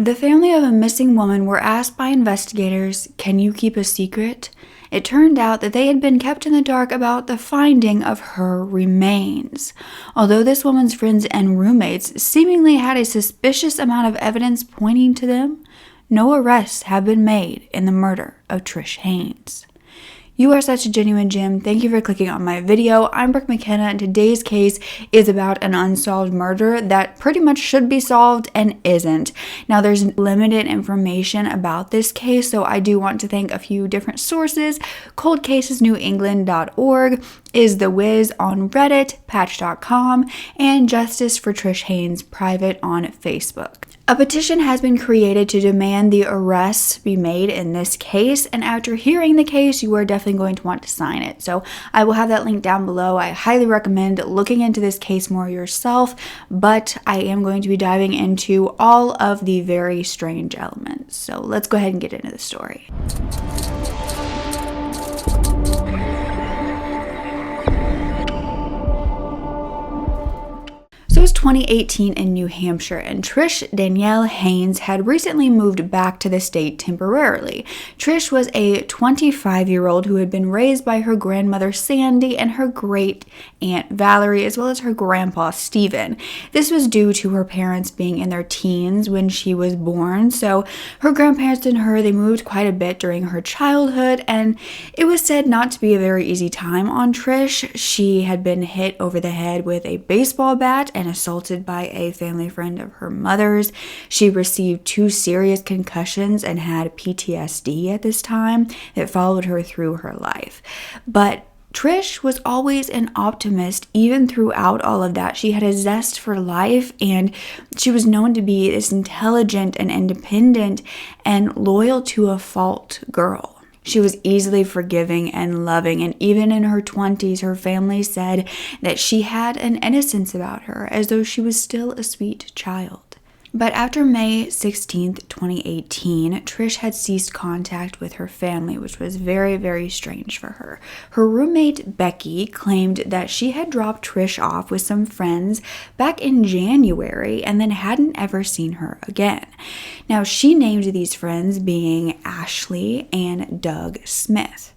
The family of a missing woman were asked by investigators, "Can you keep a secret?" It turned out that they had been kept in the dark about the finding of her remains. Although this woman's friends and roommates seemingly had a suspicious amount of evidence pointing to them, no arrests have been made in the murder of Trish Haynes. You are such a genuine gem. Thank you for clicking on my video. I'm Brooke Makenna, and today's case is about an unsolved murder that pretty much should be solved and isn't. Now, there's limited information about this case, so I do want to thank a few different sources. coldcasesnewengland.org, Is the Wiz on Reddit, patch.com, and Justice for Trish Haynes private on Facebook. A petition has been created to demand the arrests be made in this case, and after hearing the case, you are definitely going to want to sign it. So I will have that link down below. I highly recommend looking into this case more yourself, but I am going to be diving into all of the very strange elements. So let's go ahead and get into the story. So it was 2018 in New Hampshire, and Trish Danielle Haynes had recently moved back to the state temporarily. Trish was a 25-year-old who had been raised by her grandmother Sandy and her great-aunt Valerie, as well as her grandpa Stephen. This was due to her parents being in their teens when she was born, so her grandparents and her, they moved quite a bit during her childhood, and it was said not to be a very easy time on Trish. She had been hit over the head with a baseball bat and assaulted by a family friend of her mother's. She received 2 serious concussions and had PTSD at this time that followed her through her life. But Trish was always an optimist, even throughout all of that. She had a zest for life, and she was known to be this intelligent and independent and loyal to a fault girl. She was easily forgiving and loving, and even in her 20s, her family said that she had an innocence about her, as though she was still a sweet child. But after May 16th, 2018, Trish had ceased contact with her family, which was very, very strange for her. Her roommate, Becky, claimed that she had dropped Trish off with some friends back in January and then hadn't ever seen her again. Now, she named these friends being Ashley and Doug Smith.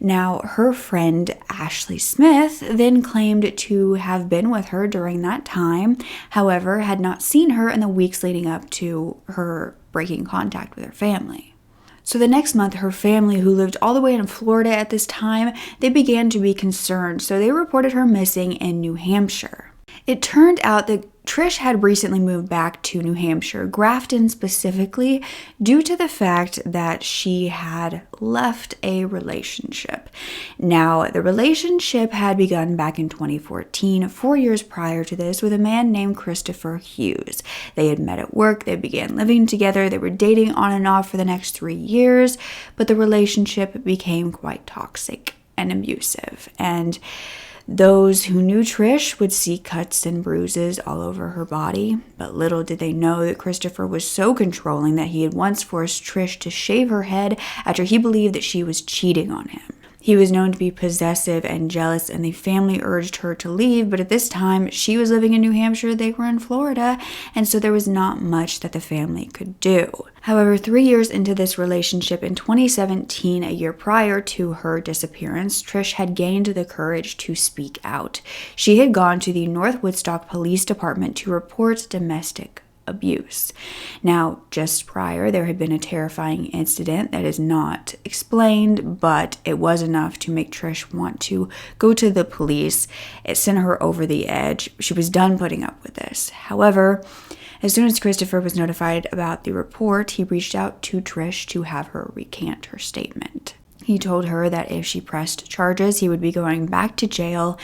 Now, her friend Ashley Smith then claimed to have been with her during that time, however, had not seen her in the weeks leading up to her breaking contact with her family. So the next month, her family, who lived all the way in Florida at this time, they began to be concerned, so they reported her missing in New Hampshire. It turned out that Trish had recently moved back to New Hampshire, Grafton specifically, due to the fact that she had left a relationship. Now, the relationship had begun back in 2014, 4 years prior to this, with a man named Christopher Hughes. They had met at work, they began living together, they were dating on and off for the next 3 years, but the relationship became quite toxic and abusive, and those who knew Trish would see cuts and bruises all over her body, but little did they know that Christopher was so controlling that he had once forced Trish to shave her head after he believed that she was cheating on him. He was known to be possessive and jealous, and the family urged her to leave, but at this time, she was living in New Hampshire, they were in Florida, and so there was not much that the family could do. However, 3 years into this relationship, in 2017, a year prior to her disappearance, Trish had gained the courage to speak out. She had gone to the North Woodstock Police Department to report domestic abuse. Now, just prior, there had been a terrifying incident that is not explained, but it was enough to make Trish want to go to the police. It sent her over the edge. She was done putting up with this. However, as soon as Christopher was notified about the report, he reached out to Trish to have her recant her statement. He told her that if she pressed charges, he would be going back to jail,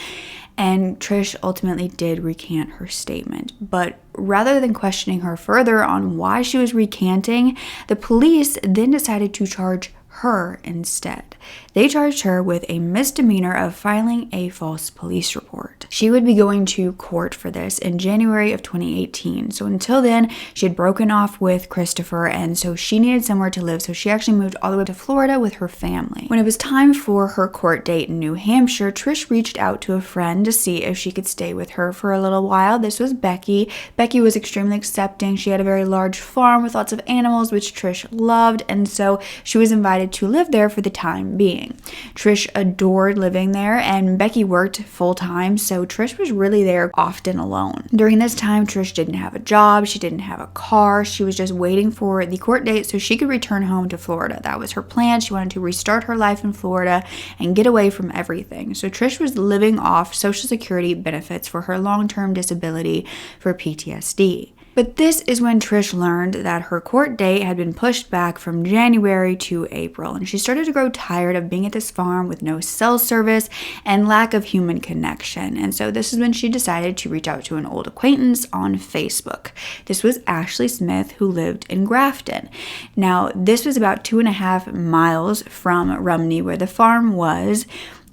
and Trish ultimately did recant her statement. But rather than questioning her further on why she was recanting, the police then decided to charge her instead. They charged her with a misdemeanor of filing a false police report. She would be going to court for this in January of 2018. So until then, she had broken off with Christopher, and so she needed somewhere to live. So she actually moved all the way to Florida with her family. When it was time for her court date in New Hampshire, Trish reached out to a friend to see if she could stay with her for a little while. This was Becky. Becky was extremely accepting. She had a very large farm with lots of animals, which Trish loved, and so she was invited to live there for the time being. Trish adored living there, and Becky worked full-time, so Trish was really there often alone. During this time, Trish didn't have a job, she didn't have a car, she was just waiting for the court date so she could return home to Florida. That was her plan. She wanted to restart her life in Florida and get away from everything. So Trish was living off Social Security benefits for her long-term disability for PTSD. But this is when Trish learned that her court date had been pushed back from January to April, and she started to grow tired of being at this farm with no cell service and lack of human connection. And so this is when she decided to reach out to an old acquaintance on Facebook. This was Ashley Smith, who lived in Grafton. Now, this was about 2.5 miles from Rumney, where the farm was.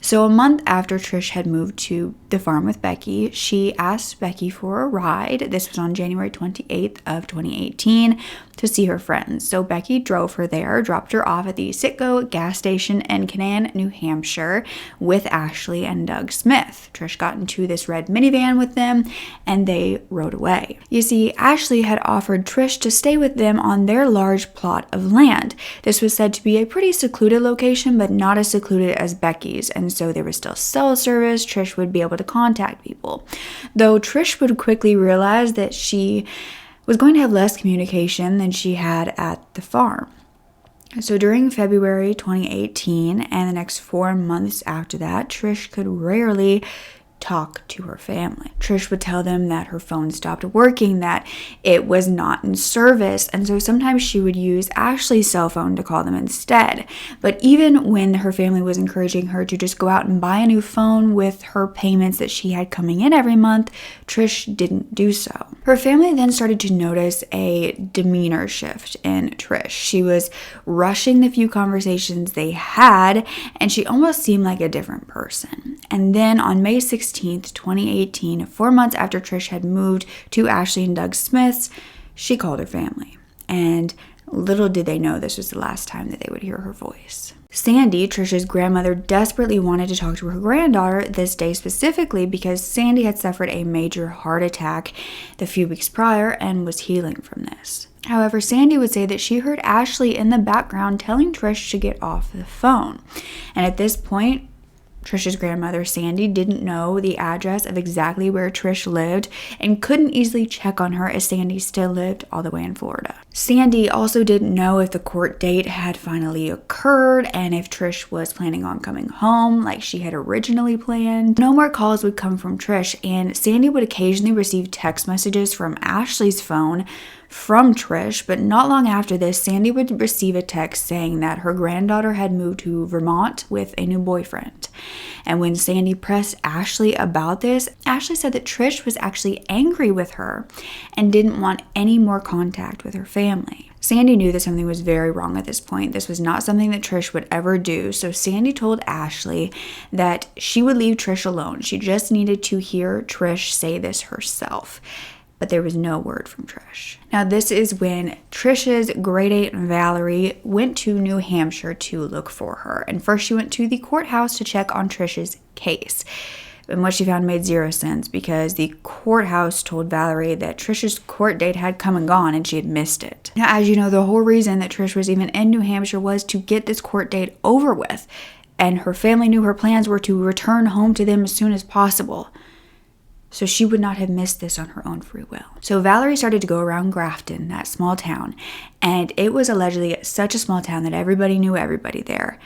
So a month after Trish had moved to the farm with Becky, she asked Becky for a ride. This was on January 28th of 2018 to see her friends. So Becky drove her there, dropped her off at the Citgo gas station in Canaan, New Hampshire with Ashley and Doug Smith. Trish got into this red minivan with them and they rode away. You see, Ashley had offered Trish to stay with them on their large plot of land. This was said to be a pretty secluded location, but not as secluded as Becky's, and so there was still cell service. Trish would be able to contact people. Though Trish would quickly realize that she was going to have less communication than she had at the farm. So during February 2018 and the next 4 months after that, Trish could rarely talk to her family. Trish would tell them that her phone stopped working, that it was not in service, and so sometimes she would use Ashley's cell phone to call them instead. But even when her family was encouraging her to just go out and buy a new phone with her payments that she had coming in every month, Trish didn't do so. Her family then started to notice a demeanor shift in Trish. She was rushing the few conversations they had, and she almost seemed like a different person. And then on May 16th, 2018, 4 months after Trish had moved to Ashley and Doug Smith's, she called her family. And little did they know this was the last time that they would hear her voice. Sandy, Trish's grandmother, desperately wanted to talk to her granddaughter this day specifically because Sandy had suffered a major heart attack the few weeks prior and was healing from this. However, Sandy would say that she heard Ashley in the background telling Trish to get off the phone. And at this point, Trish's grandmother, Sandy, didn't know the address of exactly where Trish lived and couldn't easily check on her as Sandy still lived all the way in Florida. Sandy also didn't know if the court date had finally occurred and if Trish was planning on coming home like she had originally planned. No more calls would come from Trish, and Sandy would occasionally receive text messages from Ashley's phone from Trish, but not long after this, Sandy would receive a text saying that her granddaughter had moved to Vermont with a new boyfriend. And when Sandy pressed Ashley about this, Ashley said that Trish was actually angry with her and didn't want any more contact with her family. Sandy knew that something was very wrong at this point. This was not something that Trish would ever do, so Sandy told Ashley that she would leave Trish alone. She just needed to hear Trish say this herself. But there was no word from Trish. Now, this is when Trish's grade 8 Valerie went to New Hampshire to look for her. And first she went to the courthouse to check on Trish's case. And what she found made zero sense because the courthouse told Valerie that Trish's court date had come and gone and she had missed it. Now, as you know, the whole reason that Trish was even in New Hampshire was to get this court date over with. And her family knew her plans were to return home to them as soon as possible. So she would not have missed this on her own free will. So Valerie started to go around Grafton, that small town, and it was allegedly such a small town that everybody knew everybody there.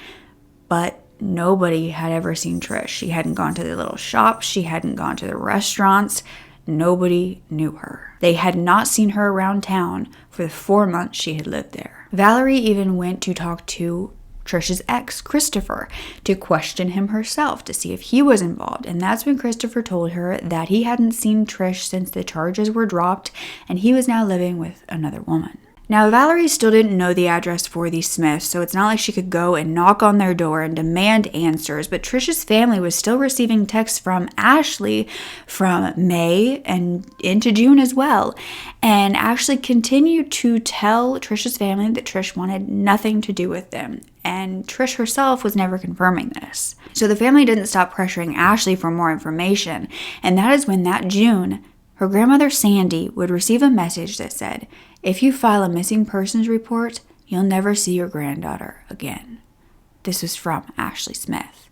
But nobody had ever seen Trish. She hadn't gone to the little shops. She hadn't gone to the restaurants. Nobody knew her. They had not seen her around town for the 4 months she had lived there. Valerie even went to talk to Trish's ex, Christopher, to question him herself to see if he was involved. And that's when Christopher told her that he hadn't seen Trish since the charges were dropped and he was now living with another woman. Now, Valerie still didn't know the address for the Smiths, so it's not like she could go and knock on their door and demand answers, but Trish's family was still receiving texts from Ashley from May and into June as well. And Ashley continued to tell Trish's family that Trish wanted nothing to do with them, and Trish herself was never confirming this. So the family didn't stop pressuring Ashley for more information, and that is when that June, her grandmother Sandy would receive a message that said, "If you file a missing persons report, you'll never see your granddaughter again." This was from Ashley Smith.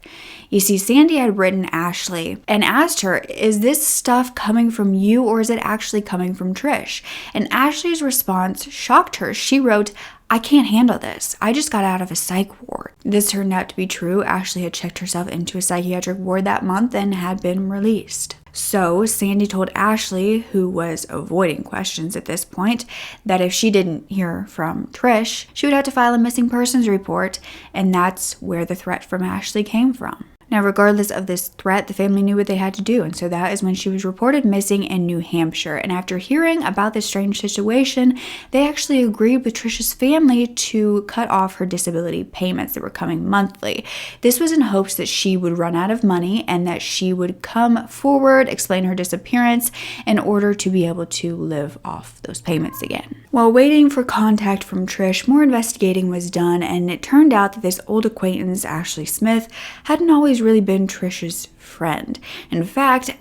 You see, Sandy had written Ashley and asked her, "Is this stuff coming from you or is it actually coming from Trish?" And Ashley's response shocked her. She wrote, "I can't handle this. I just got out of a psych ward." This turned out to be true. Ashley had checked herself into a psychiatric ward that month and had been released. So Sandy told Ashley, who was avoiding questions at this point, that if she didn't hear from Trish, she would have to file a missing persons report, and that's where the threat from Ashley came from. Now, regardless of this threat, the family knew what they had to do, and so that is when she was reported missing in New Hampshire. And after hearing about this strange situation, they actually agreed with Trish's family to cut off her disability payments that were coming monthly. This was in hopes that she would run out of money and that she would come forward, explain her disappearance, in order to be able to live off those payments again. While waiting for contact from Trish, more investigating was done, and it turned out that this old acquaintance, Ashley Smith, hadn't always really been Trish's friend. In fact,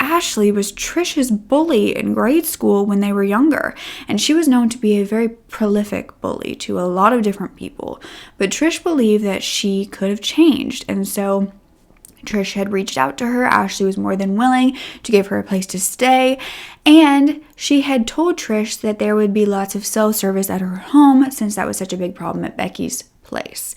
Ashley was Trish's bully in grade school when they were younger, and she was known to be a very prolific bully to a lot of different people. But Trish believed that she could have changed, and so Trish had reached out to her. Ashley was more than willing to give her a place to stay, and she had told Trish that there would be lots of cell service at her home since that was such a big problem at Becky's place.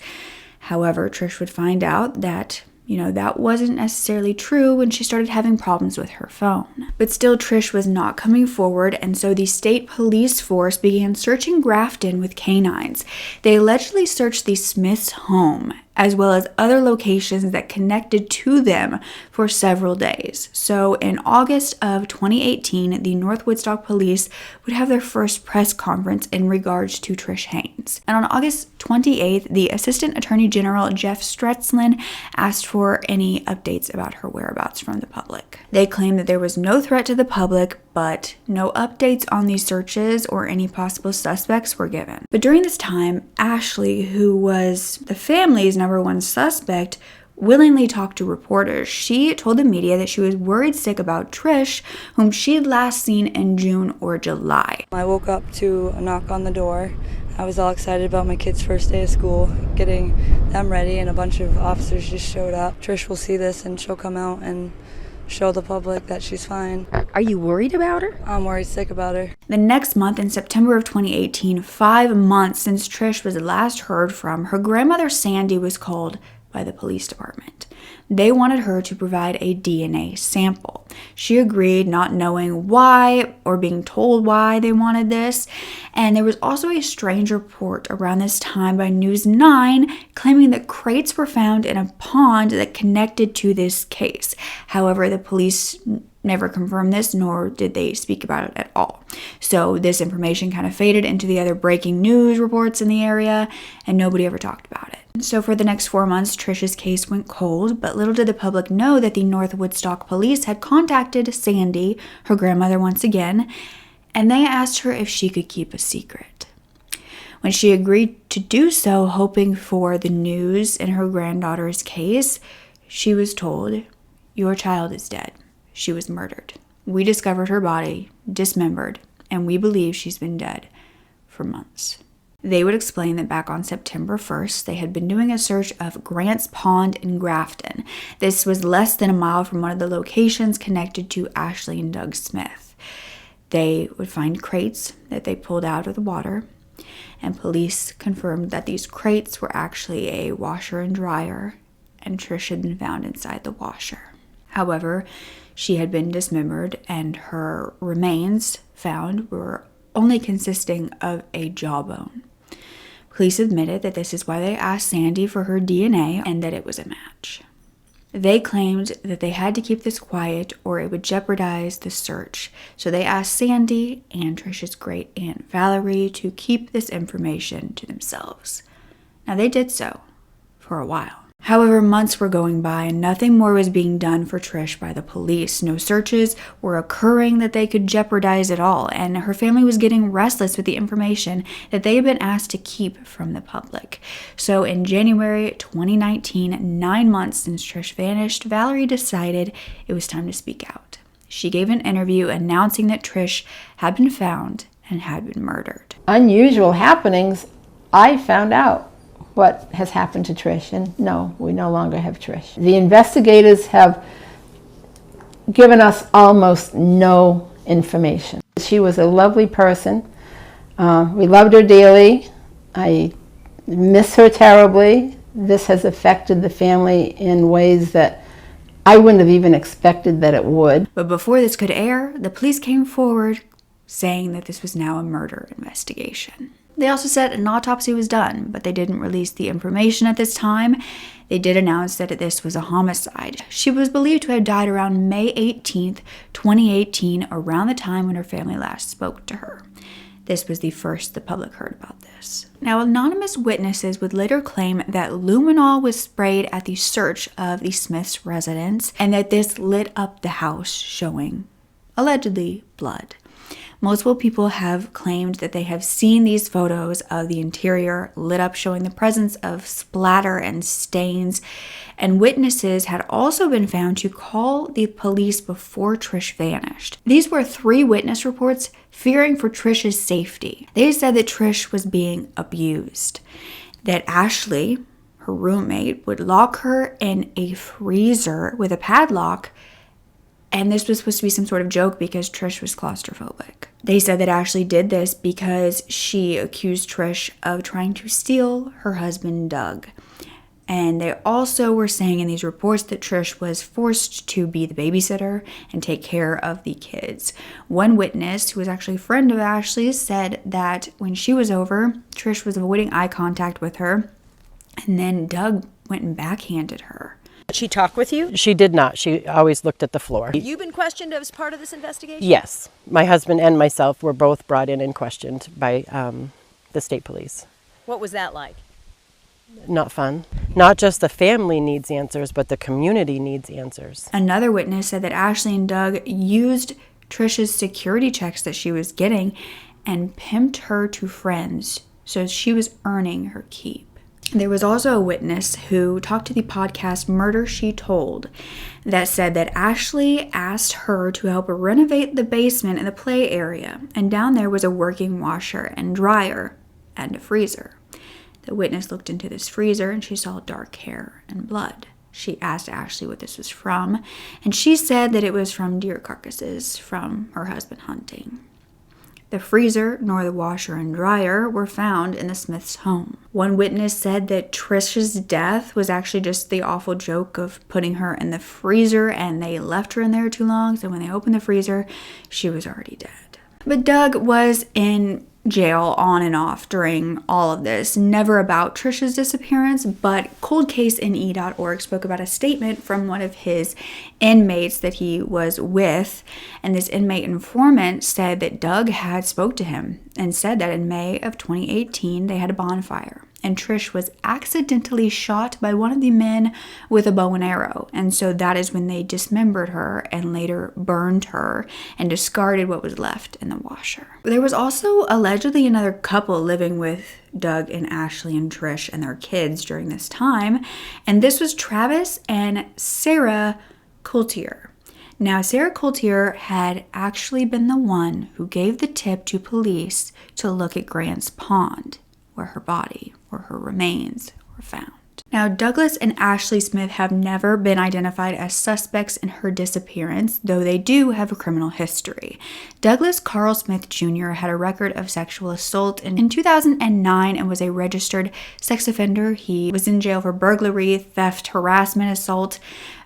However, Trish would find out that that wasn't necessarily true when she started having problems with her phone. But still, Trish was not coming forward, and so the state police force began searching Grafton with canines. They allegedly searched the Smiths' home, as well as other locations that connected to them for several days. So in August of 2018, the North Woodstock Police would have their first press conference in regards to Trish Haynes. And on August 28th, the Assistant Attorney General Jeff Stretzlin asked for any updates about her whereabouts from the public. They claimed that there was no threat to the public, but no updates on these searches or any possible suspects were given. But during this time, Ashley, who was the family's number one suspect, willingly talked to reporters. She told the media that she was worried sick about Trish, whom she had last seen in June or July. I woke up to a knock on the door. I was all excited about my kids' first day of school, getting them ready, and a bunch of officers just showed up. Trish will see this and she'll come out and show the public that she's fine. Are you worried about her? I'm worried sick about her. The next month, in September of 2018, 5 months since Trish was last heard from, her grandmother Sandy was called by the police department. They wanted her to provide a DNA sample. She agreed, not knowing why or being told why they wanted this. And there was also a strange report around this time by News 9 claiming that crates were found in a pond that connected to this case. However, the police never confirmed this, nor did they speak about it at all. So this information kind of faded into the other breaking news reports in the area, and nobody ever talked about it. So for the next 4 months, Trish's case went cold, but little did the public know that the North Woodstock police had contacted Sandy, her grandmother once again, and they asked her if she could keep a secret. When she agreed to do so, hoping for the news in her granddaughter's case, she was told, "Your child is dead. She was murdered. We discovered her body, dismembered, and we believe she's been dead for months." They would explain that back on September 1st, they had been doing a search of Grant's Pond in Grafton. This was less than a mile from one of the locations connected to Ashley and Doug Smith. They would find crates that they pulled out of the water, and police confirmed that these crates were actually a washer and dryer, and Trish had been found inside the washer. However, she had been dismembered, and her remains found were only consisting of a jawbone. Police admitted that this is why they asked Sandy for her DNA and that it was a match. They claimed that they had to keep this quiet or it would jeopardize the search. So they asked Sandy and Trish's great aunt Valerie to keep this information to themselves. Now they did so for a while. However, months were going by and nothing more was being done for Trish by the police. No searches were occurring that they could jeopardize at all, and her family was getting restless with the information that they had been asked to keep from the public. So in January 2019, 9 months since Trish vanished, Valerie decided it was time to speak out. She gave an interview announcing that Trish had been found and had been murdered. Unusual happenings, I found out what has happened to Trish, and no, we no longer have Trish. The investigators have given us almost no information. She was a lovely person. We loved her dearly. I miss her terribly. This has affected the family in ways that I wouldn't have even expected that it would. But before this could air, the police came forward saying that this was now a murder investigation. They also said an autopsy was done, but they didn't release the information at this time. They did announce that this was a homicide. She was believed to have died around May 18th, 2018, around the time when her family last spoke to her. This was the first the public heard about this. Now, anonymous witnesses would later claim that luminol was sprayed at the search of the Smiths' residence and that this lit up the house, showing, allegedly, blood. Multiple people have claimed that they have seen these photos of the interior lit up, showing the presence of splatter and stains. And witnesses had also been found to call the police before Trish vanished. These were 3 witness reports fearing for Trish's safety. They said that Trish was being abused, that Ashley, her roommate, would lock her in a freezer with a padlock. And this was supposed to be some sort of joke because Trish was claustrophobic. They said that Ashley did this because she accused Trish of trying to steal her husband, Doug. And they also were saying in these reports that Trish was forced to be the babysitter and take care of the kids. One witness, who was actually a friend of Ashley's, said that when she was over, Trish was avoiding eye contact with her. And then Doug went and backhanded her. Did she talk with you? She did not. She always looked at the floor. Have you been questioned as part of this investigation? Yes. My husband and myself were both brought in and questioned by the state police. What was that like? Not fun. Not just the family needs answers, but the community needs answers. Another witness said that Ashley and Doug used Trish's security checks that she was getting and pimped her to friends, so she was earning her keep. There was also a witness who talked to the podcast Murder, She Told that said that Ashley asked her to help renovate the basement and the play area, and down there was a working washer and dryer and a freezer. The witness looked into this freezer and she saw dark hair and blood. She asked Ashley what this was from, and she said that it was from deer carcasses from her husband hunting. The freezer nor the washer and dryer were found in the Smiths' home. One witness said that Trish's death was actually just the awful joke of putting her in the freezer and they left her in there too long, so when they opened the freezer, she was already dead. But Doug was in jail on and off during all of this, never about Trish's disappearance, but coldcasene.org spoke about a statement from one of his inmates that he was with, and this inmate informant said that Doug had spoke to him and said that in May of 2018 they had a bonfire and Trish was accidentally shot by one of the men with a bow and arrow, and so that is when they dismembered her and later burned her and discarded what was left in the washer. There was also allegedly another couple living with Doug and Ashley and Trish and their kids during this time, and this was Travis and Sarah Coultier. Now, Sarah Coultier had actually been the one who gave the tip to police to look at Grant's Pond, where her body or her remains were found. Now, Douglas and Ashley Smith have never been identified as suspects in her disappearance, though they do have a criminal history. Douglas Carl Smith Jr. had a record of sexual assault in 2009 and was a registered sex offender. He was in jail for burglary, theft, harassment, assault,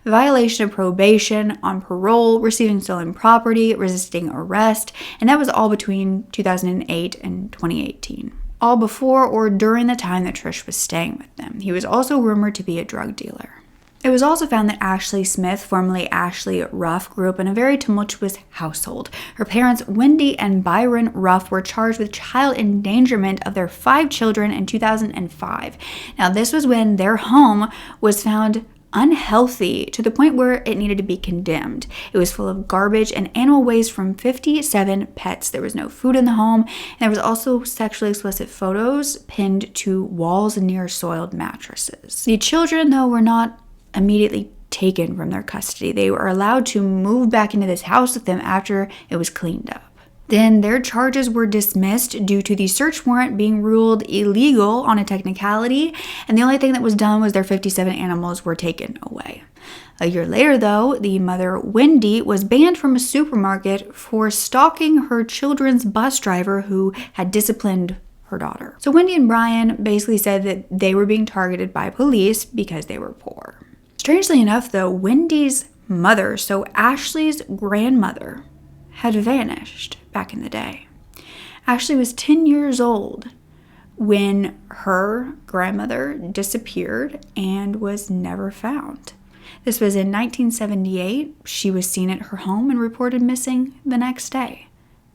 violation of probation, on parole, receiving stolen property, resisting arrest, and that was all between 2008 and 2018. All before or during the time that Trish was staying with them. He was also rumored to be a drug dealer. It was also found that Ashley Smith, formerly Ashley Ruff, grew up in a very tumultuous household. Her parents, Wendy and Byron Ruff, were charged with child endangerment of their 5 children in 2005. Now, this was when their home was found unhealthy to the point where it needed to be condemned. It was full of garbage and animal waste from 57 pets. There was no food in the home, and there was also sexually explicit photos pinned to walls near soiled mattresses. The children, though, were not immediately taken from their custody. They were allowed to move back into this house with them after it was cleaned up. Then their charges were dismissed due to the search warrant being ruled illegal on a technicality, and the only thing that was done was their 57 animals were taken away. A year later, though, the mother, Wendy, was banned from a supermarket for stalking her children's bus driver who had disciplined her daughter. So Wendy and Brian basically said that they were being targeted by police because they were poor. Strangely enough, though, Wendy's mother, so Ashley's grandmother, had vanished back in the day. Ashley was 10 years old when her grandmother disappeared and was never found. This was in 1978. She was seen at her home and reported missing the next day,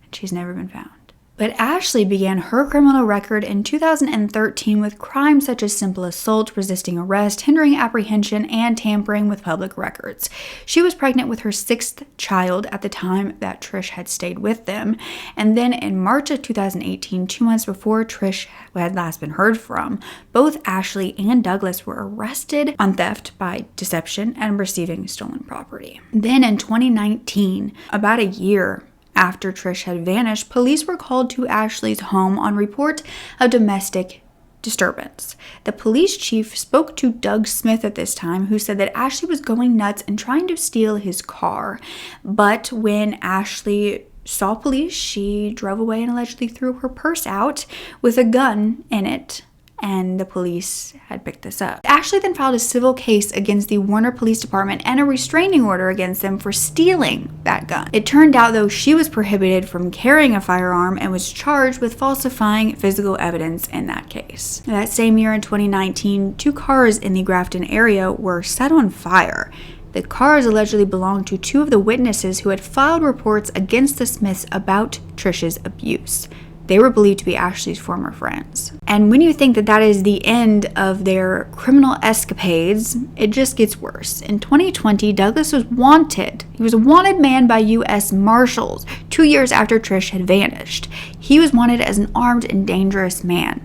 and she's never been found. But Ashley began her criminal record in 2013 with crimes such as simple assault, resisting arrest, hindering apprehension, and tampering with public records. She was pregnant with her 6th child at the time that Trish had stayed with them. And then in March of 2018, 2 months before Trish had last been heard from, both Ashley and Douglas were arrested on theft by deception and receiving stolen property. Then in 2019, about a year after Trish had vanished, police were called to Ashley's home on report of domestic disturbance. The police chief spoke to Doug Smith at this time, who said that Ashley was going nuts and trying to steal his car. But when Ashley saw police, she drove away and allegedly threw her purse out with a gun in it, and the police had picked this up. Ashley then filed a civil case against the Warner Police Department and a restraining order against them for stealing that gun. It turned out, though, she was prohibited from carrying a firearm and was charged with falsifying physical evidence in that case. That same year in 2019, 2 cars in the Grafton area were set on fire. The cars allegedly belonged to 2 of the witnesses who had filed reports against the Smiths about Trish's abuse. They were believed to be Ashley's former friends. And when you think that that is the end of their criminal escapades, it just gets worse. In 2020, Douglas was wanted. He was a wanted man by U.S. Marshals 2 years after Trish had vanished. He was wanted as an armed and dangerous man.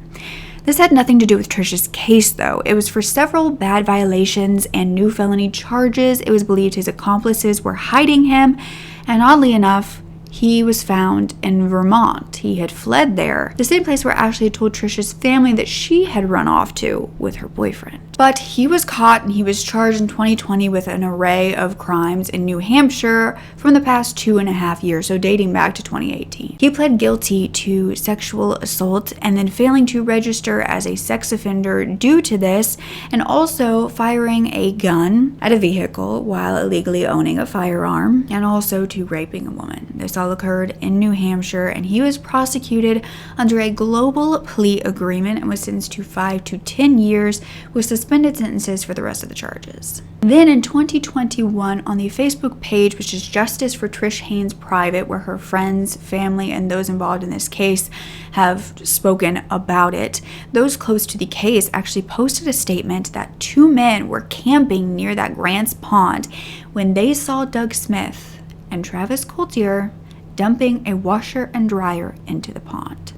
This had nothing to do with Trish's case, though. It was for several bad violations and new felony charges. It was believed his accomplices were hiding him, and oddly enough, he was found in Vermont. He had fled there, the same place where Ashley had told Trish's family that she had run off to with her boyfriend. But he was caught and he was charged in 2020 with an array of crimes in New Hampshire from the past 2.5 years, so dating back to 2018. He pled guilty to sexual assault and then failing to register as a sex offender due to this, and also firing a gun at a vehicle while illegally owning a firearm, and also to raping a woman. This all occurred in New Hampshire, and he was prosecuted under a global plea agreement and was sentenced to 5 to 10 years with suspended sentences for the rest of the charges. Then in 2021, on the Facebook page, which is Justice for Trish Haynes Private, where her friends, family, and those involved in this case have spoken about it, those close to the case actually posted a statement that 2 men were camping near that Grants Pond when they saw Doug Smith and Travis Coultier dumping a washer and dryer into the pond.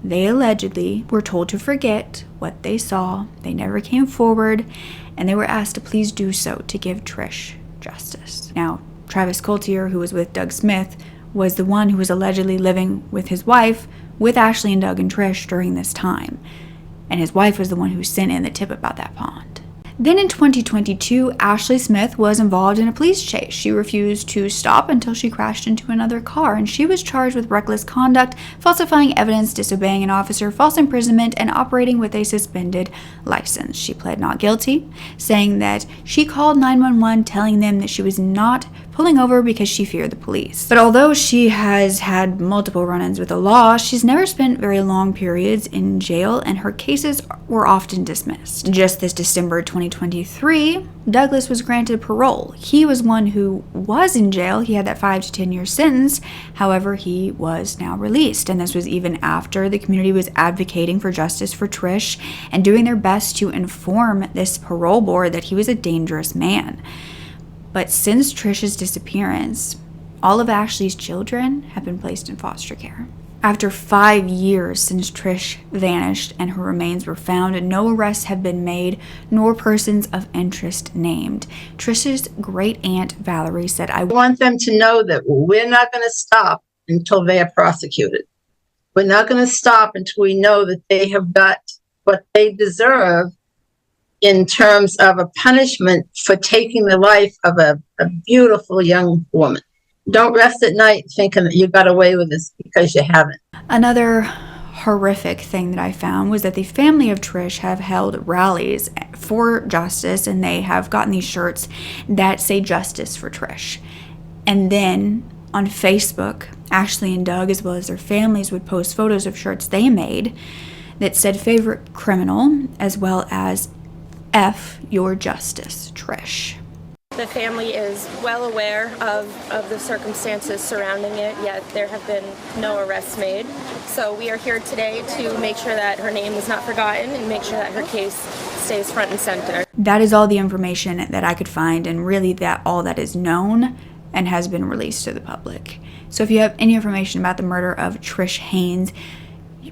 They allegedly were told to forget what they saw. They never came forward, and they were asked to please do so to give Trish justice. Now, Travis Coultier, who was with Doug Smith, was the one who was allegedly living with his wife, with Ashley and Doug and Trish during this time. And his wife was the one who sent in the tip about that pond. Then in 2022, Ashley Smith was involved in a police chase. She refused to stop until she crashed into another car, and she was charged with reckless conduct, falsifying evidence, disobeying an officer, false imprisonment, and operating with a suspended license. She pled not guilty, saying that she called 911 telling them that she was not pulling over because she feared the police. But although she has had multiple run-ins with the law, she's never spent very long periods in jail, and her cases were often dismissed. Just this December 2023, Douglas was granted parole. He was one who was in jail. He had that 5 to 10 year sentence. However, he was now released, and this was even after the community was advocating for justice for Trish and doing their best to inform this parole board that he was a dangerous man. But since Trish's disappearance, all of Ashley's children have been placed in foster care. After 5 years since Trish vanished and her remains were found, no arrests have been made, nor persons of interest named. Trish's great-aunt Valerie said, I want them to know that we're not going to stop until they are prosecuted. We're not going to stop until we know that they have got what they deserve in terms of a punishment for taking the life of a beautiful young woman. Don't rest at night thinking that you got away with this, because you haven't. Another horrific thing that I found was that the family of Trish have held rallies for justice, and they have gotten these shirts that say justice for Trish. And then on Facebook, Ashley and Doug, as well as their families, would post photos of shirts they made that said favorite criminal, as well as F your justice, Trish. The family is well aware of the circumstances surrounding it, yet there have been no arrests made. So we are here today to make sure that her name is not forgotten and make sure that her case stays front and center. That is all the information that I could find, and really that all that is known and has been released to the public. So if you have any information about the murder of Trish Haynes,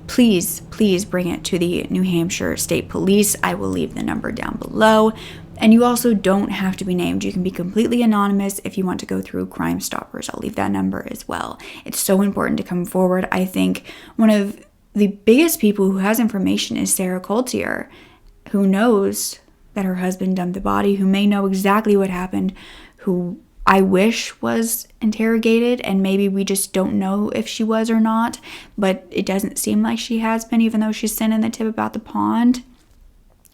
please bring it to the New Hampshire State Police. I will leave the number down below. And you also don't have to be named. You can be completely anonymous if you want to go through Crime Stoppers. I'll leave that number as well. It's so important to come forward. I think one of the biggest people who has information is Sarah Coultier, who knows that her husband dumped the body, who may know exactly what happened, who I wish was interrogated, and maybe we just don't know if she was or not, but it doesn't seem like she has been, even though she's sending the tip about the pond.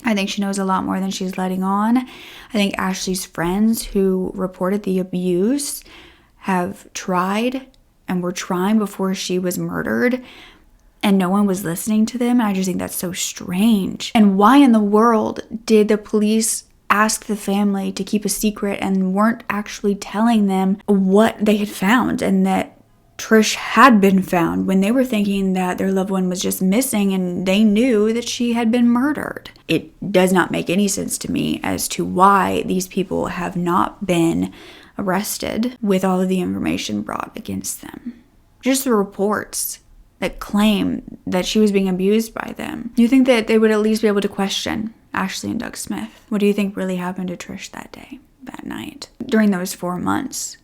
I think she knows a lot more than she's letting on. I think Ashley's friends who reported the abuse have tried and were trying before she was murdered, and no one was listening to them. And I just think that's so strange. And why in the world did the police ask the family to keep a secret and weren't actually telling them what they had found and that Trish had been found, when they were thinking that their loved one was just missing and they knew that she had been murdered? It does not make any sense to me as to why these people have not been arrested with all of the information brought against them. Just the reports that claim that she was being abused by them. You think that they would at least be able to question Ashley and Doug Smith? What do you think really happened to Trish that day, that night, during those 4 months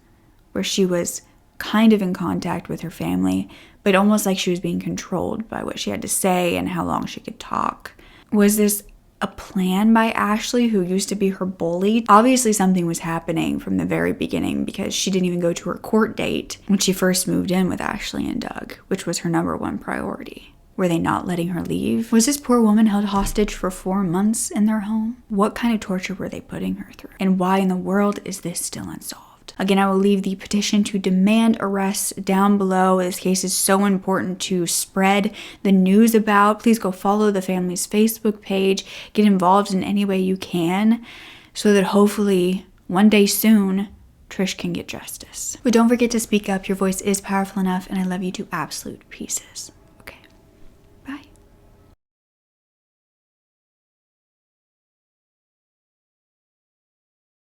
where she was kind of in contact with her family, but almost like she was being controlled by what she had to say and how long she could talk? Was this a plan by Ashley, who used to be her bully? Obviously something was happening from the very beginning, because she didn't even go to her court date when she first moved in with Ashley and Doug, which was her #1 priority. Were they not letting her leave? Was this poor woman held hostage for 4 months in their home? What kind of torture were they putting her through? And why in the world is this still unsolved? Again, I will leave the petition to demand arrests down below. This case is so important to spread the news about. Please go follow the family's Facebook page. Get involved in any way you can, so that hopefully one day soon, Trish can get justice. But don't forget to speak up. Your voice is powerful enough, and I love you to absolute pieces.